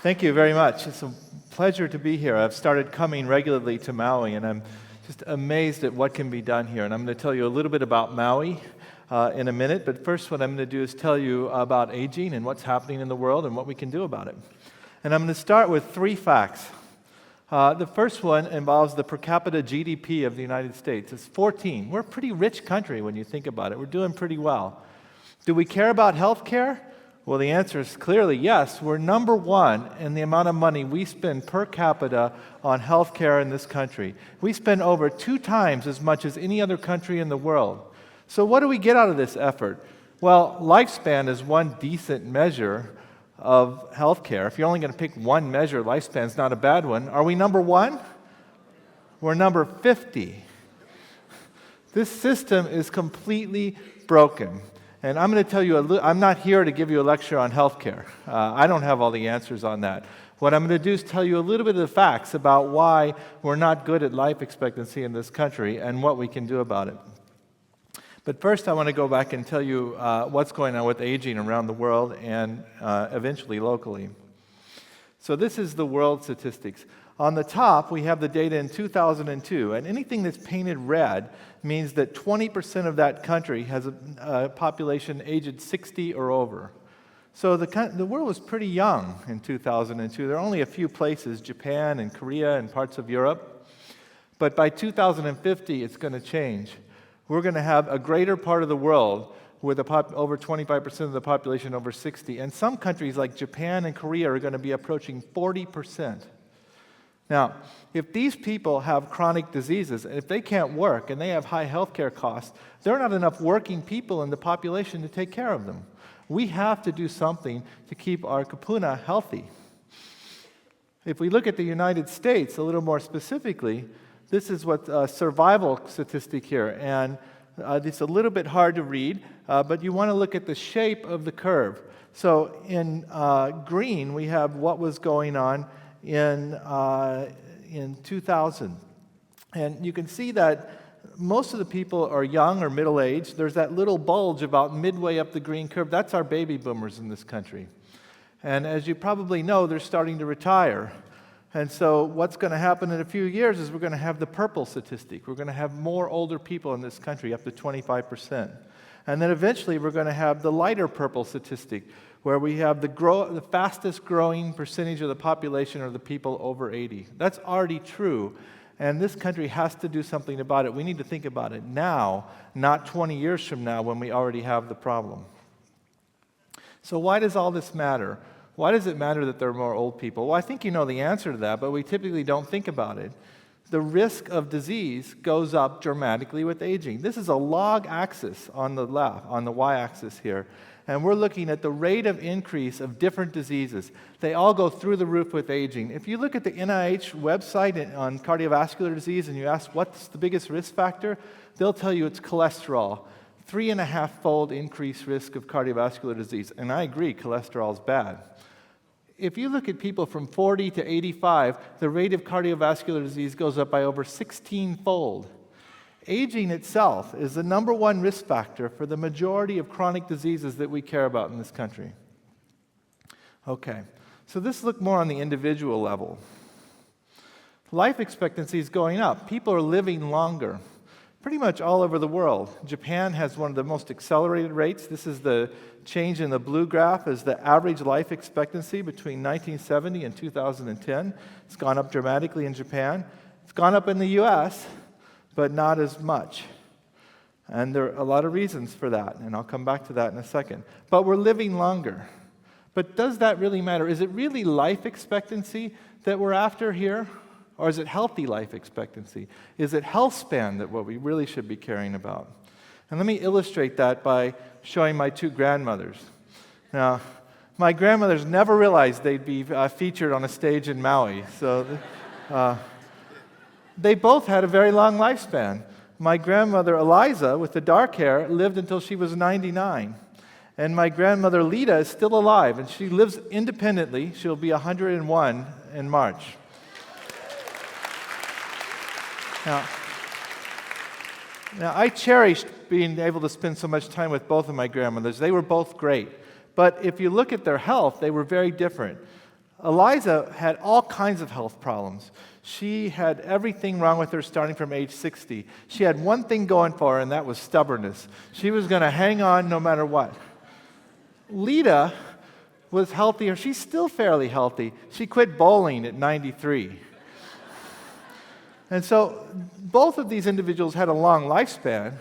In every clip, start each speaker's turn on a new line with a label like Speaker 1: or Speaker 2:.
Speaker 1: Thank you very much. It's a pleasure to be here. I've started coming regularly to Maui, and I'm just amazed at what can be done here. And I'm going to tell you a little bit about Maui in a minute, but first what I'm going to do is tell you about aging and what's happening in the world and what we can do about it. And I'm going to start with 3 facts. The first one involves the per capita GDP of the United States. It's 14. We're a pretty rich country when you think about it. We're doing pretty well. Do we care about health care? Well, the answer is clearly yes. We're number 1 in the amount of money we spend per capita on health care in this country. We spend over 2 times as much as any other country in the world. So what do we get out of this effort? Well, lifespan is one decent measure of health care. If you're only going to pick one measure, lifespan's not a bad one. Are we number 1? We're number 50. This system is completely broken. And I'm going to tell you, I'm not here to give you a lecture on healthcare. I don't have all the answers on that. What I'm going to do is tell you a little bit of the facts about why we're not good at life expectancy in this country and what we can do about it. But first, I want to go back and tell you what's going on with aging around the world and eventually locally. So this is the world statistics. On the top, we have the data in 2002, and anything that's painted red means that 20% of that country has a population aged 60 or over. So the world was pretty young in 2002. There are only a few places, Japan and Korea and parts of Europe. But by 2050, it's going to change. We're going to have a greater part of the world with over 25% of the population over 60. And some countries like Japan and Korea are going to be approaching 40%. Now, if these people have chronic diseases, and if they can't work and they have high healthcare costs, there are not enough working people in the population to take care of them. We have to do something to keep our kupuna healthy. If we look at the United States a little more specifically, this is what survival statistic here, and it's a little bit hard to read, but you want to look at the shape of the curve. So in green, we have what was going on in 2000. And you can see that most of the people are young or middle-aged. There's that little bulge about midway up the green curve. That's our baby boomers in this country. And as you probably know, they're starting to retire. And so what's going to happen in a few years is we're going to have the purple statistic. We're going to have more older people in this country, up to 25%. And then eventually we're going to have the lighter purple statistic, where we have the fastest growing percentage of the population are the people over 80. That's already true, and this country has to do something about it. We need to think about it now, not 20 years from now when we already have the problem. So why does all this matter? Why does it matter that there are more old people? Well, I think you know the answer to that, but we typically don't think about it. The risk of disease goes up dramatically with aging. This is a log axis on the left, on the y-axis here. And we're looking at the rate of increase of different diseases. They all go through the roof with aging. If you look at the NIH website on cardiovascular disease and you ask what's the biggest risk factor, they'll tell you it's cholesterol. 3.5-fold increased risk of cardiovascular disease. And I agree, cholesterol is bad. If you look at people from 40 to 85, the rate of cardiovascular disease goes up by over 16-fold. Aging itself is the number 1 risk factor for the majority of chronic diseases that we care about in this country. Okay, so this look more on the individual level. Life expectancy is going up. People are living longer, pretty much all over the world. Japan has one of the most accelerated rates. This is the change in the blue graph is the average life expectancy between 1970 and 2010. It's gone up dramatically in Japan. It's gone up in the U.S., but not as much. And there are a lot of reasons for that, and I'll come back to that in a second. But we're living longer. But does that really matter? Is it really life expectancy that we're after here? Or is it healthy life expectancy? Is it Healthspan that what we really should be caring about? And let me illustrate that by showing my 2 grandmothers. Now, my grandmothers never realized they'd be featured on a stage in Maui. So they both had a very long lifespan. My grandmother, Eliza, with the dark hair, lived until she was 99. And my grandmother, Lita, is still alive, and she lives independently. She'll be 101 in March. Now, I cherished being able to spend so much time with both of my grandmothers. They were both great. But if you look at their health, they were very different. Eliza had all kinds of health problems. She had everything wrong with her starting from age 60. She had one thing going for her, and that was stubbornness. She was going to hang on no matter what. Lita was healthier. She's still fairly healthy. She quit bowling at 93. And so both of these individuals had a long lifespan,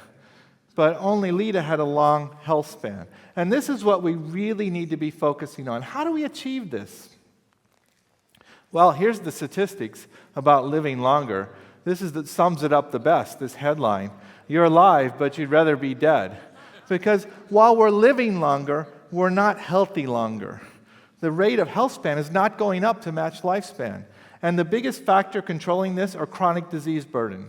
Speaker 1: but only Lita had a long health span. And this is what we really need to be focusing on. How do we achieve this? Well, here's the statistics about living longer. This is that sums it up the best, this headline. You're alive, but you'd rather be dead. Because while we're living longer, we're not healthy longer. The rate of health span is not going up to match lifespan. And the biggest factor controlling this are chronic disease burden.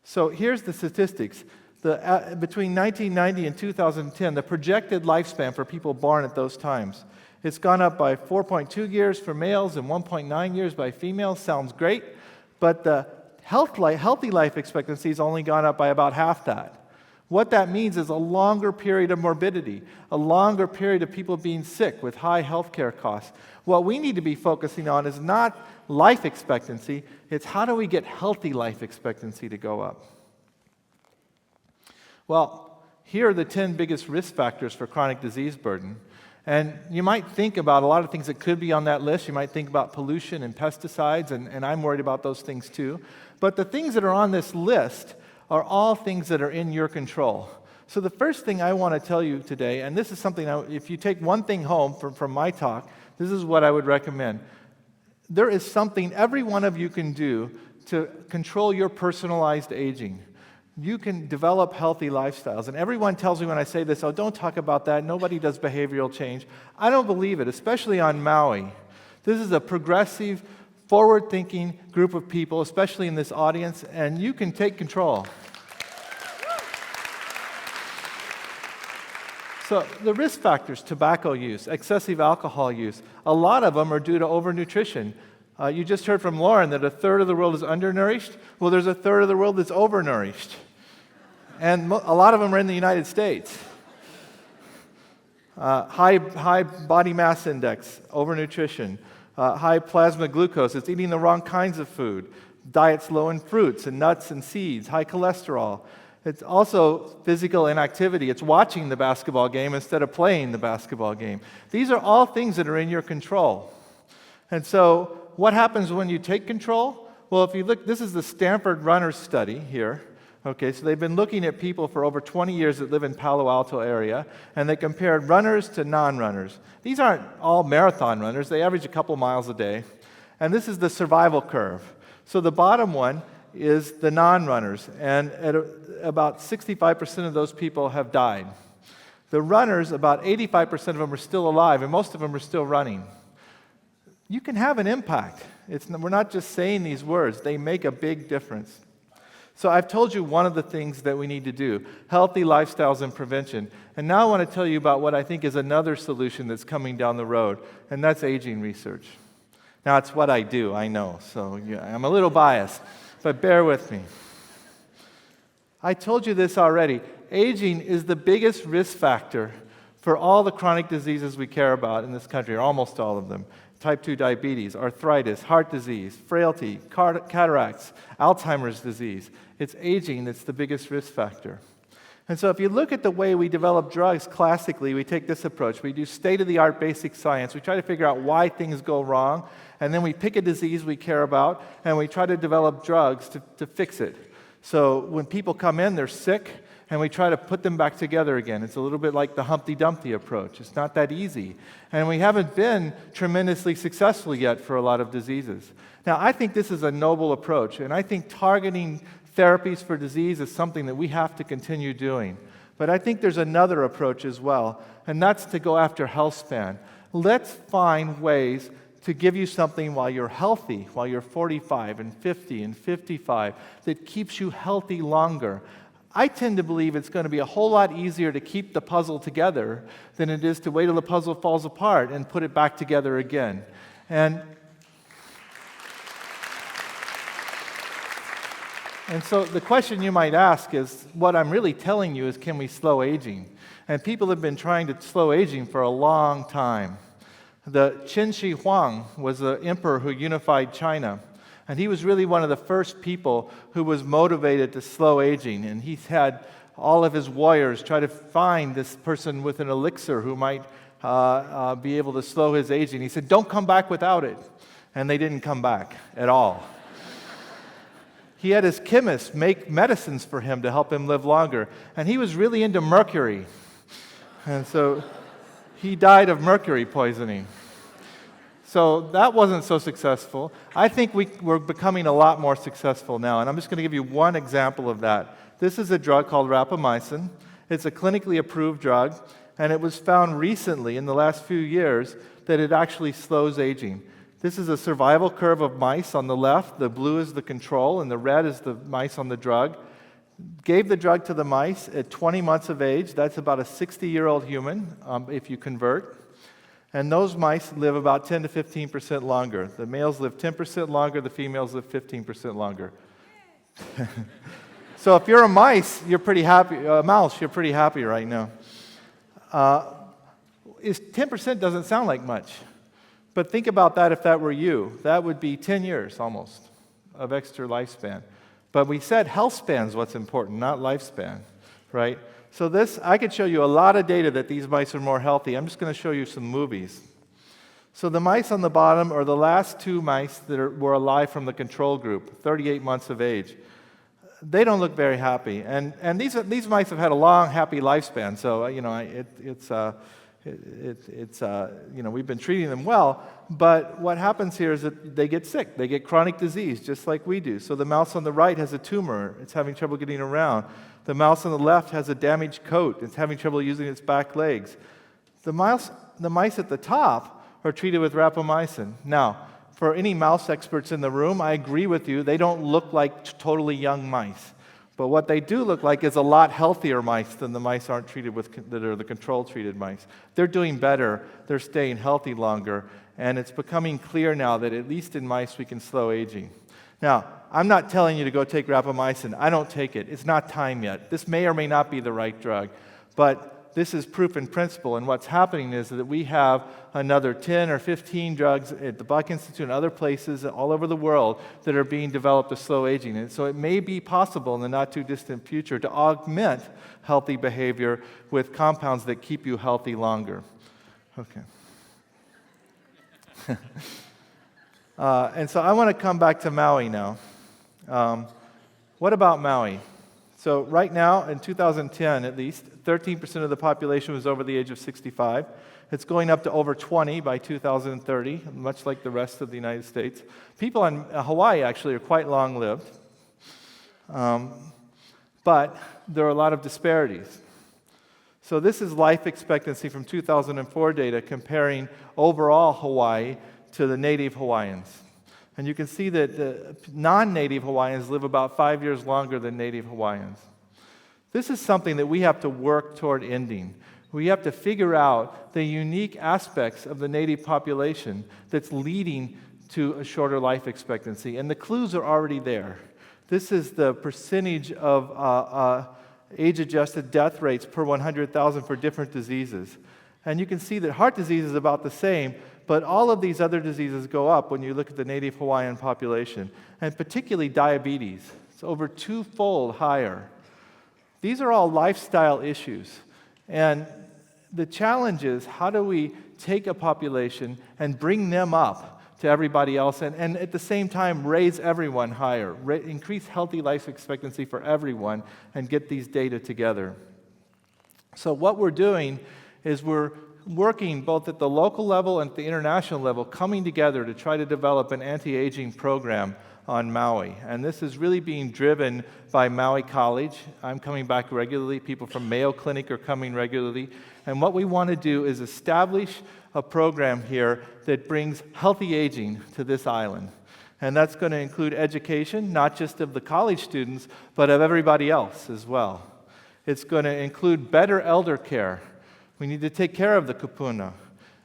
Speaker 1: So here's the statistics. Between 1990 and 2010, the projected lifespan for people born at those times, it's gone up by 4.2 years for males and 1.9 years by females. Sounds great, but the healthy life expectancy has only gone up by about half that. What that means is a longer period of morbidity, a longer period of people being sick with high healthcare costs. What we need to be focusing on is not life expectancy, it's how do we get healthy life expectancy to go up. Well, here are the 10 biggest risk factors for chronic disease burden. And you might think about a lot of things that could be on that list. You might think about pollution and pesticides, and I'm worried about those things too. But the things that are on this list are all things that are in your control. So the first thing I want to tell you today, and this is something, if you take one thing home from my talk, this is what I would recommend. There is something every one of you can do to control your personalized aging. You can develop healthy lifestyles. And everyone tells me when I say this, oh, don't talk about that. Nobody does behavioral change. I don't believe it, especially on Maui. This is a progressive, forward-thinking group of people, especially in this audience, and you can take control. So the risk factors, tobacco use, excessive alcohol use, a lot of them are due to overnutrition. You just heard from Lauren that a third of the world is undernourished. Well, there's a third of the world that's overnourished. And a lot of them are in the United States. High body mass index, overnutrition, high plasma glucose, it's eating the wrong kinds of food, diets low in fruits and nuts and seeds, high cholesterol. It's also physical inactivity. It's watching the basketball game instead of playing the basketball game. These are all things that are in your control. And so what happens when you take control? Well, if you look, this is the Stanford Runners study here. Okay, so they've been looking at people for over 20 years that live in Palo Alto area, and they compared runners to non-runners. These aren't all marathon runners. They average a couple miles a day. And this is the survival curve. So the bottom one is the non-runners, and about 65% of those people have died. The runners, about 85% of them are still alive, and most of them are still running. You can have an impact. We're not just saying these words. They make a big difference. So I've told you one of the things that we need to do, healthy lifestyles and prevention. And now I want to tell you about what I think is another solution that's coming down the road, and that's aging research. Now, it's what I do, I know, so yeah, I'm a little biased, but bear with me. I told you this already. Aging is the biggest risk factor for all the chronic diseases we care about in this country, or almost all of them. Type 2 diabetes, arthritis, heart disease, frailty, cataracts, Alzheimer's disease. It's aging that's the biggest risk factor. And so if you look at the way we develop drugs, classically, we take this approach. We do state-of-the-art basic science. We try to figure out why things go wrong, and then we pick a disease we care about, and we try to develop drugs to fix it. So when people come in, they're sick, and we try to put them back together again. It's a little bit like the Humpty Dumpty approach. It's not that easy. And we haven't been tremendously successful yet for a lot of diseases. Now, I think this is a noble approach, and I think targeting therapies for disease is something that we have to continue doing. But I think there's another approach as well, and that's to go after health span. Let's find ways to give you something while you're healthy, while you're 45 and 50 and 55, that keeps you healthy longer. I tend to believe it's going to be a whole lot easier to keep the puzzle together than it is to wait till the puzzle falls apart and put it back together again. And so the question you might ask is, what I'm really telling you is, can we slow aging? And people have been trying to slow aging for a long time. The Qin Shi Huang was the emperor who unified China. And he was really one of the first people who was motivated to slow aging. And he had all of his warriors try to find this person with an elixir who might be able to slow his aging. He said, "Don't come back without it." And they didn't come back at all. He had his chemists make medicines for him to help him live longer. And he was really into mercury. And so he died of mercury poisoning. So that wasn't so successful. I think we're becoming a lot more successful now, and I'm just going to give you one example of that. This is a drug called Rapamycin. It's a clinically approved drug, and it was found recently, in the last few years, that it actually slows aging. This is a survival curve of mice on the left. The blue is the control, and the red is the mice on the drug. Gave the drug to the mice at 20 months of age. That's about a 60-year-old human, if you convert. And those mice live about 10 to 15% longer. The males live 10% longer, the females live 15% longer. So if you're a mouse, you're pretty happy right now. 10% doesn't sound like much. But think about that if that were you. That would be 10 years almost of extra lifespan. But we said health span is what's important, not lifespan, right? So I could show you a lot of data that these mice are more healthy. I'm just going to show you some movies. So the mice on the bottom are the last two mice that were alive from the control group, 38 months of age. They don't look very happy. And these mice have had a long, happy lifespan. So, we've been treating them well. But what happens here is that they get sick. They get chronic disease, just like we do. So the mouse on the right has a tumor. It's having trouble getting around. The mouse on the left has a damaged coat. It's having trouble using its back legs. The mice at the top are treated with rapamycin. Now, for any mouse experts in the room, I agree with you. They don't look like totally young mice. But what they do look like is a lot healthier mice than the mice that are the control-treated mice. They're doing better. They're staying healthy longer. And it's becoming clear now that at least in mice we can slow aging. Now, I'm not telling you to go take rapamycin. I don't take it. It's not time yet. This may or may not be the right drug. But this is proof in principle. And what's happening is that we have another 10 or 15 drugs at the Buck Institute and other places all over the world that are being developed to slow aging. And so it may be possible in the not-too-distant future to augment healthy behavior with compounds that keep you healthy longer. Okay. And so I want to come back to Maui now. What about Maui? So right now, in 2010 at least, 13% of the population was over the age of 65. It's going up to over 20 by 2030, much like the rest of the United States. People in Hawaii actually are quite long-lived. But there are a lot of disparities. So this is life expectancy from 2004 data comparing overall Hawaii to the native Hawaiians. And you can see that the non-native Hawaiians live about 5 years longer than native Hawaiians. This is something that we have to work toward ending. We have to figure out the unique aspects of the native population that's leading to a shorter life expectancy. And the clues are already there. This is the percentage of age-adjusted death rates per 100,000 for different diseases. And you can see that heart disease is about the same, but all of these other diseases go up when you look at the native Hawaiian population, and particularly diabetes. It's over twofold higher. These are all lifestyle issues. And the challenge is, how do we take a population and bring them up to everybody else, and at the same time raise everyone higher, increase healthy life expectancy for everyone, and get these data together. So what we're doing is we're working both at the local level and at the international level, coming together to try to develop an anti-aging program on Maui. And this is really being driven by Maui College. I'm coming back regularly. People from Mayo Clinic are coming regularly. And what we want to do is establish a program here that brings healthy aging to this island. And that's going to include education, not just of the college students, but of everybody else as well. It's going to include better elder care. We need to take care of the kupuna.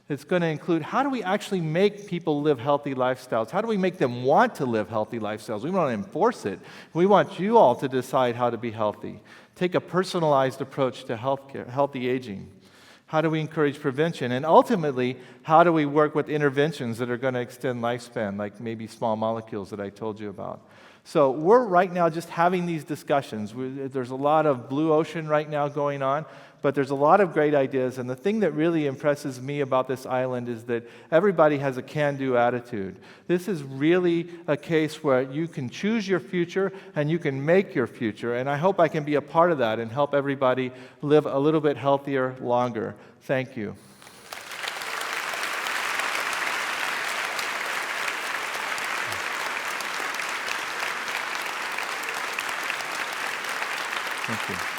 Speaker 1: It's going to include, how do we actually make people live healthy lifestyles? How do we make them want to live healthy lifestyles? We want to enforce it. We want you all to decide how to be healthy. Take a personalized approach to healthcare, healthy aging. How do we encourage prevention? And ultimately, how do we work with interventions that are going to extend lifespan, like maybe small molecules that I told you about. So we're right now just having these discussions. There's a lot of blue ocean right now going on, but there's a lot of great ideas. And the thing that really impresses me about this island is that everybody has a can-do attitude. This is really a case where you can choose your future and you can make your future. And I hope I can be a part of that and help everybody live a little bit healthier longer. Thank you. Thank you.